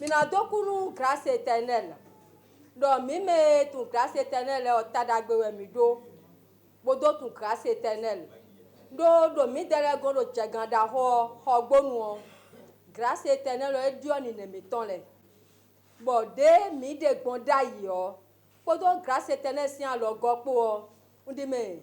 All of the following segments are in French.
Minadokunu grâce éternelle. Donc, mime ton grâce éternelle au tadagbewe mido. Bodo ton grâce éternelle. Do mi dele gondo tcheganda ho gbonu. Grâce éternelle e dio ni ne meton le. Bon de mi de gbonda yo. Bodo grâce éternelle si an lo gopo. Undime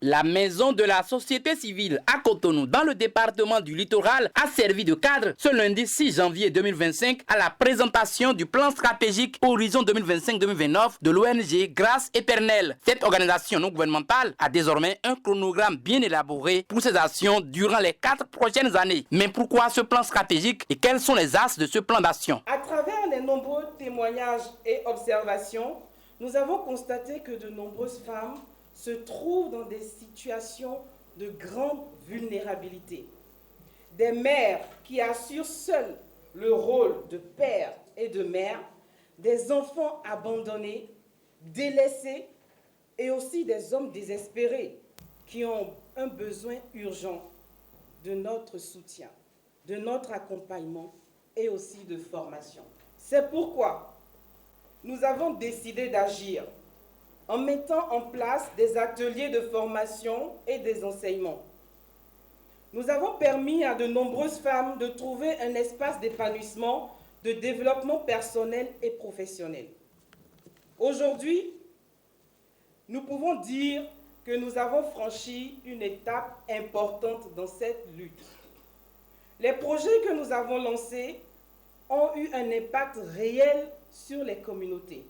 La maison de la société civile à Cotonou, dans le département du littoral, a servi de cadre ce lundi 6 janvier 2025 à la présentation du plan stratégique Horizon 2025-2029 de l'ONG Grâce Éternelle. Cette organisation non gouvernementale a désormais un chronogramme bien élaboré pour ses actions durant les 4 prochaines années. Mais pourquoi ce plan stratégique et quels sont les axes de ce plan d'action? À travers les nombreux témoignages et observations, nous avons constaté que de nombreuses femmes se trouvent dans des situations de grande vulnérabilité. Des mères qui assurent seules le rôle de père et de mère, des enfants abandonnés, délaissés et aussi des hommes désespérés qui ont un besoin urgent de notre soutien, de notre accompagnement et aussi de formation. C'est pourquoi nous avons décidé d'agir en mettant en place des ateliers de formation et des enseignements. Nous avons permis à de nombreuses femmes de trouver un espace d'épanouissement, de développement personnel et professionnel. Aujourd'hui, nous pouvons dire que nous avons franchi une étape importante dans cette lutte. Les projets que nous avons lancés ont eu un impact réel sur les communautés.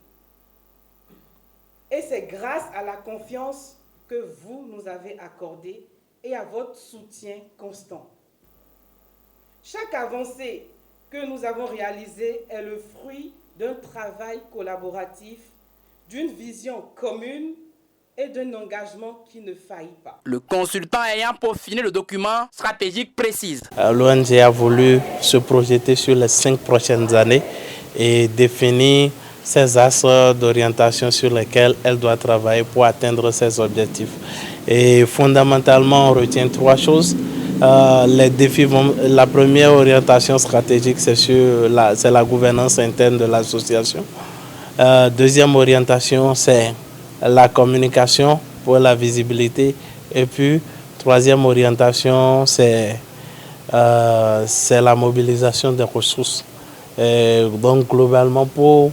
Et c'est grâce à la confiance que vous nous avez accordée et à votre soutien constant. Chaque avancée que nous avons réalisée est le fruit d'un travail collaboratif, d'une vision commune et d'un engagement qui ne faillit pas. Le consultant ayant peaufiné le document stratégique précise. L'ONG a voulu se projeter sur les 5 prochaines années et définir ses axes d'orientation sur lesquels elle doit travailler pour atteindre ses objectifs. Et fondamentalement, on retient 3 choses. Les défis la première orientation stratégique, c'est la gouvernance interne de l'association. Deuxième orientation, c'est la communication pour la visibilité. Et puis, troisième orientation, c'est la mobilisation des ressources. Et donc, globalement, pour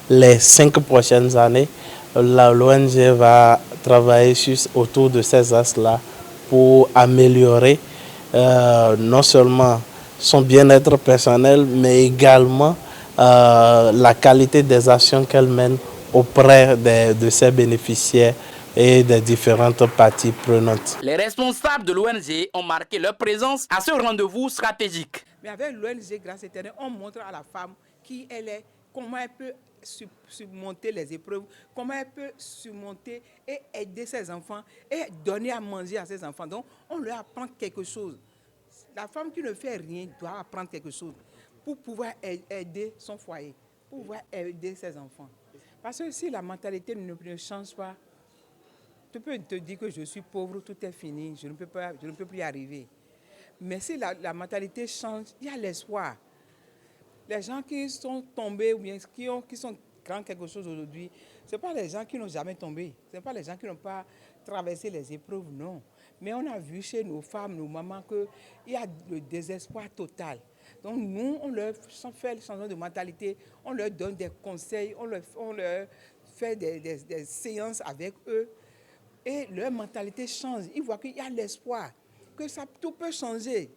les 5 prochaines années, l'ONG va travailler autour de ces axes-là pour améliorer non seulement son bien-être personnel, mais également la qualité des actions qu'elle mène auprès de ses bénéficiaires et des différentes parties prenantes. Les responsables de l'ONG ont marqué leur présence à ce rendez-vous stratégique. Mais avec l'ONG Grâce Éternelle, on montre à la femme qui elle est, comment elle peut surmonter les épreuves, comment elle peut surmonter et aider ses enfants et donner à manger à ses enfants. Donc, on leur apprend quelque chose. La femme qui ne fait rien doit apprendre quelque chose pour pouvoir aider son foyer, pour pouvoir aider ses enfants. Parce que si la mentalité ne change pas, tu peux te dire que je suis pauvre, tout est fini, je ne peux plus y arriver. Mais si la mentalité change, il y a l'espoir. Les gens qui sont tombés ou bien qui sont grands quelque chose aujourd'hui, ce n'est pas les gens qui n'ont jamais tombé. Ce n'est pas les gens qui n'ont pas traversé les épreuves, non. Mais on a vu chez nos femmes, nos mamans, qu'il y a le désespoir total. Donc nous, on leur fait le changement de mentalité, on leur donne des conseils, on leur fait des séances avec eux. Et leur mentalité change. Ils voient qu'il y a l'espoir, que tout peut changer.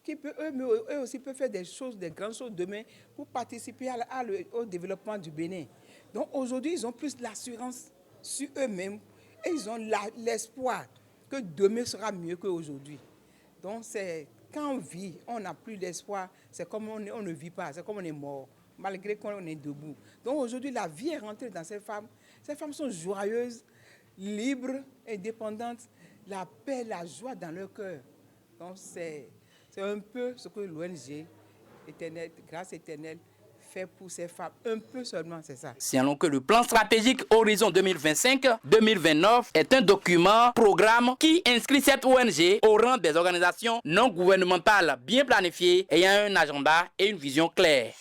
Eux aussi peuvent faire des grandes choses demain pour participer au développement du Bénin. Donc aujourd'hui, ils ont plus l'assurance sur eux-mêmes et ils ont l'espoir que demain sera mieux qu'aujourd'hui. Donc quand on vit, on n'a plus d'espoir, c'est comme on ne vit pas, c'est comme on est mort, malgré qu'on est debout. Donc aujourd'hui, la vie est rentrée dans ces femmes. Ces femmes sont joyeuses, libres, indépendantes, la paix, la joie dans leur cœur. Donc c'est un peu ce que l'ONG Grâce Éternelle fait pour ces femmes. Un peu seulement, c'est ça. Signalons que le plan stratégique Horizon 2025-2029 est un programme qui inscrit cette ONG au rang des organisations non gouvernementales bien planifiées ayant un agenda et une vision claire.